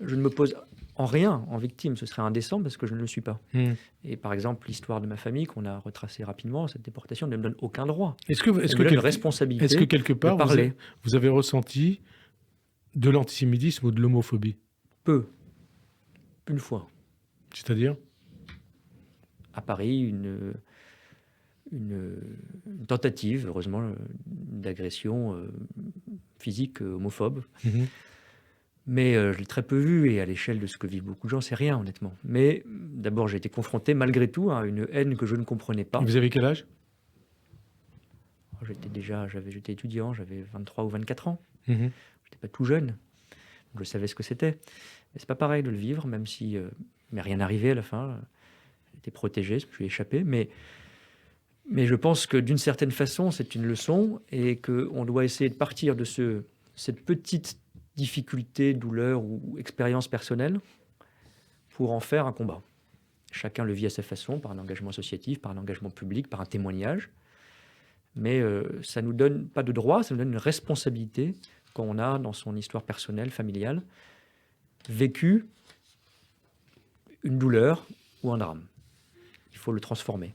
je ne me pose en rien en victime, ce serait indécent parce que je ne le suis pas. Et par exemple, l'histoire de ma famille qu'on a retracée rapidement, cette déportation ne me donne aucun droit. Est-ce que, Elle me donne une responsabilité est-ce que quelque de part, parler. vous avez ressenti de l'antisémitisme ou de l'homophobie? Peu. Une fois. C'est-à-dire? À Paris, une tentative, heureusement, d'agression physique homophobe. Mais je l'ai très peu vu, et à l'échelle de ce que vivent beaucoup de gens, c'est rien, honnêtement. Mais d'abord, j'ai été confronté, malgré tout, à une haine que je ne comprenais pas. Et vous avez quel âge? J'étais étudiant, j'avais 23 ou 24 ans. Mhm. Je n'étais pas tout jeune. Donc je savais ce que c'était. Mais c'est pas pareil de le vivre, même si m'est rien arrivé à la fin. J'étais protégé, je suis échappé. Mais je pense que d'une certaine façon, c'est une leçon, et qu'on doit essayer de partir de cette petite difficulté, douleur ou expérience personnelle pour en faire un combat. Chacun le vit à sa façon, par un engagement associatif, par un engagement public, par un témoignage. Mais ça ne nous donne pas de droit, ça nous donne une responsabilité quand on a, dans son histoire personnelle, familiale, vécu une douleur ou un drame. Il faut le transformer.